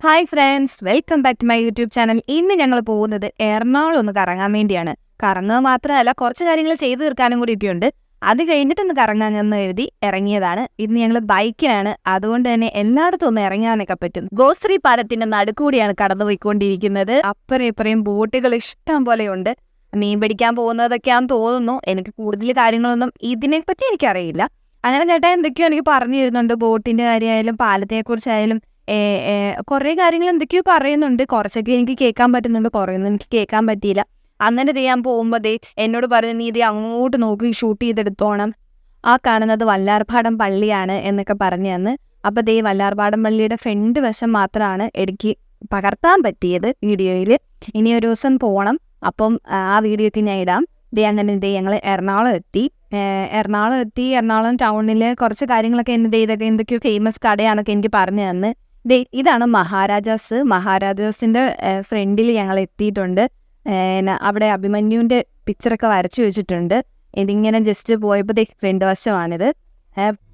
Hi friends, welcome back to my YouTube channel. ഇന്ന് ഞങ്ങൾ പോകുന്നത് എറണാകുളം ഒന്ന് കറങ്ങാൻ വേണ്ടിയാണ്. കറങ്ങുക മാത്രമല്ല, കുറച്ച് കാര്യങ്ങൾ ചെയ്തു തീർക്കാനും കൂടിയൊക്കെയുണ്ട്. അത് കഴിഞ്ഞിട്ടൊന്ന് കറങ്ങാമെന്ന് എഴുതി ഇറങ്ങിയതാണ്. ഇന്ന് ഞങ്ങൾ ബൈക്കിലാണ്, അതുകൊണ്ട് തന്നെ എല്ലായിടത്തും ഒന്ന് ഇറങ്ങാനൊക്കെ പറ്റും. ഗോശ്രീ പാലത്തിന്റെ നടുക്കൂടിയാണ് കടന്നുപോയിക്കൊണ്ടിരിക്കുന്നത്. അപ്പുറം ഇപ്പുറയും ബോട്ടുകൾ ഇഷ്ടം പോലെയുണ്ട്. മീൻ പിടിക്കാൻ പോകുന്നതൊക്കെയാണെന്ന് തോന്നുന്നു. എനിക്ക് കൂടുതൽ കാര്യങ്ങളൊന്നും ഇതിനെപ്പറ്റി എനിക്കറിയില്ല. അങ്ങനെ ചേട്ടാ എന്തൊക്കെയോ എനിക്ക് പറഞ്ഞു തരുന്നുണ്ട്. ബോട്ടിന്റെ കാര്യമായാലും പാലത്തെക്കുറിച്ചായാലും കുറേ കാര്യങ്ങൾ എന്തൊക്കെയോ പറയുന്നുണ്ട്. കുറച്ചൊക്കെ എനിക്ക് കേൾക്കാൻ പറ്റുന്നുണ്ട്, കുറേയൊന്നും എനിക്ക് കേൾക്കാൻ പറ്റിയില്ല. അങ്ങനെ ചെയ്യാൻ പോകുമ്പോൾ എന്നോട് പറഞ്ഞു, നീ അങ്ങോട്ട് നോക്കി ഷൂട്ട് ചെയ്തെടുത്തോണം, ആ കാണുന്നത് വല്ലാർപാടം പള്ളിയാണ് എന്നൊക്കെ പറഞ്ഞു തന്ന്. അപ്പോൾ വല്ലാർപാടം പള്ളിയുടെ ഫ്രണ്ട് വശം മാത്രമാണ് എനിക്ക് പകർത്താൻ പറ്റിയത് വീഡിയോയിൽ. ഇനി ഒരു ദിവസം പോകണം, അപ്പം ആ വീഡിയോയ്ക്ക് ഞാൻ ഇടാം. അങ്ങനെ ഞങ്ങൾ എറണാകുളം എത്തി. എറണാകുളം ടൗണിൽ കുറച്ച് കാര്യങ്ങളൊക്കെ ഇതൊക്കെ എന്തൊക്കെയോ ഫേമസ് കടയാണൊക്കെ എനിക്ക് പറഞ്ഞു തന്ന്. ഇതാണ് മഹാരാജാസിൻ്റെ ഫ്രണ്ടിൽ ഞങ്ങൾ എത്തിയിട്ടുണ്ട്. അവിടെ അഭിമന്യുവിൻ്റെ പിക്ചറൊക്കെ വരച്ചു വെച്ചിട്ടുണ്ട്. ഇതിങ്ങനെ ജസ്റ്റ് പോയപ്പോൾ ഫ്രണ്ട് വശമാണിത്.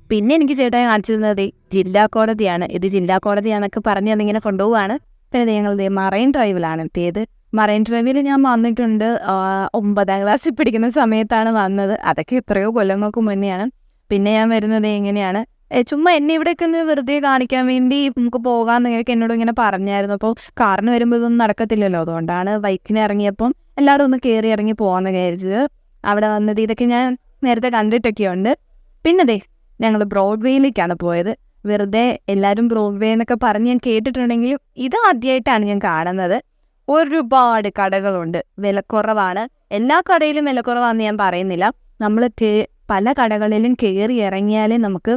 പിന്നെ എനിക്ക് ചേട്ടായി കാണിച്ചു തന്നത് ജില്ലാ കോടതിയാണ്. ഇത് ജില്ലാ കോടതിയാണെന്നൊക്കെ പറഞ്ഞ് അതിങ്ങനെ കൊണ്ടുപോവാണ്. പിന്നെ ഞങ്ങൾ മറൈൻ ഡ്രൈവിലാണ് എത്തിയത്. മറൈൻ ഡ്രൈവിൽ ഞാൻ വന്നിട്ടുണ്ട്. 9ാം ക്ലാസ്സിൽ പഠിക്കുന്ന സമയത്താണ് വന്നത്. അതൊക്കെ എത്രയോ കൊല്ലങ്ങൾക്ക് മുന്നെയാണ്. പിന്നെ ഞാൻ വരുന്നത് എങ്ങനെയാണ്, ചുമ്മാ എന്നെ ഇവിടെയൊക്കെ ഒന്ന് വെറുതെ കാണിക്കാൻ വേണ്ടി നമുക്ക് പോകാമെന്ന് എന്നോട് ഇങ്ങനെ പറഞ്ഞായിരുന്നു. അപ്പോൾ കാറിന് വരുമ്പോൾ ഇതൊന്നും നടക്കത്തില്ലല്ലോ, അതുകൊണ്ടാണ് ബൈക്കിന് ഇറങ്ങിയപ്പം എല്ലാവരും ഒന്ന് കയറി ഇറങ്ങി പോകാമെന്ന് വിചാരിച്ചത്. അവിടെ വന്നത് ഇതൊക്കെ ഞാൻ നേരത്തെ കണ്ടിട്ടൊക്കെയുണ്ട്. പിന്നെ ഞങ്ങൾ ബ്രോഡ്വേയിലേക്കാണ് പോയത്. വെറുതെ എല്ലാവരും ബ്രോഡ്വേ എന്നൊക്കെ പറഞ്ഞ് ഞാൻ കേട്ടിട്ടുണ്ടെങ്കിലും ഇത് ആദ്യമായിട്ടാണ് ഞാൻ കാണുന്നത്. ഒരുപാട് കടകളുണ്ട്, വിലക്കുറവാണ്. എല്ലാ കടയിലും വിലക്കുറവാണെന്ന് ഞാൻ പറയുന്നില്ല. നമ്മൾ പല കടകളിലും കയറി ഇറങ്ങിയാലേ നമുക്ക്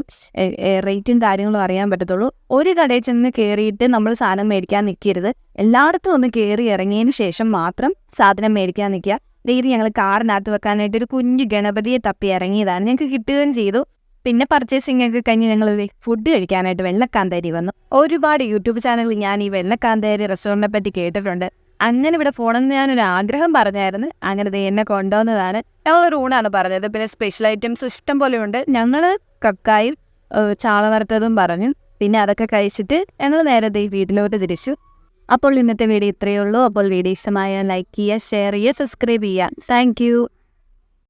റേറ്റും കാര്യങ്ങളും അറിയാൻ പറ്റത്തുള്ളൂ. ഒരു കടയിൽ ചെന്ന് കയറിയിട്ട് നമ്മൾ സാധനം മേടിക്കാൻ നിൽക്കരുത്. എല്ലായിടത്തും ഒന്ന് കയറി ഇറങ്ങിയതിന് ശേഷം മാത്രം സാധനം മേടിക്കാൻ നിൽക്കുക. ഇത് ഞങ്ങൾ കാറിനകത്ത് വെക്കാനായിട്ട് ഒരു കുഞ്ഞു ഗണപതിയെ തപ്പി ഇറങ്ങിയതാണ്. ഞങ്ങൾക്ക് കിട്ടുകയും ചെയ്തു. പിന്നെ പർച്ചേസിംഗ് ഒക്കെ കഴിഞ്ഞ് ഞങ്ങൾ ഫുഡ് കഴിക്കാനായിട്ട് വെള്ളക്കാന്തേരി വന്നു. ഒരുപാട് യൂട്യൂബ് ചാനലിൽ ഞാൻ ഈ വെള്ളക്കാന്തേരി റെസ്റ്റോറൻറ്റിനെ പറ്റി കേട്ടിട്ടുണ്ട്. അങ്ങനെ ഇവിടെ പോകണമെന്ന് ഞാനൊരു ആഗ്രഹം പറഞ്ഞായിരുന്നു. അങ്ങനെ എന്നെ കൊണ്ടുവന്നതാണ്. ഞങ്ങളൊരു ഊണാണ് പറഞ്ഞത്. പിന്നെ സ്പെഷ്യൽ ഐറ്റംസ് ഇഷ്ടം പോലെ ഉണ്ട്. ഞങ്ങൾ കക്കായും ചാള വറുത്തതും പറഞ്ഞു. പിന്നെ അതൊക്കെ കഴിച്ചിട്ട് ഞങ്ങൾ നേരെ വീട്ടിലോട്ട് തിരിച്ചു. അപ്പോൾ ഇന്നത്തെ വീഡിയോ ഇത്രയേ ഉള്ളൂ. അപ്പോൾ വീഡിയോ ഇഷ്ടമായ ലൈക്ക് ചെയ്യുക, ഷെയർ ചെയ്യുക, സബ്സ്ക്രൈബ് ചെയ്യുക. താങ്ക്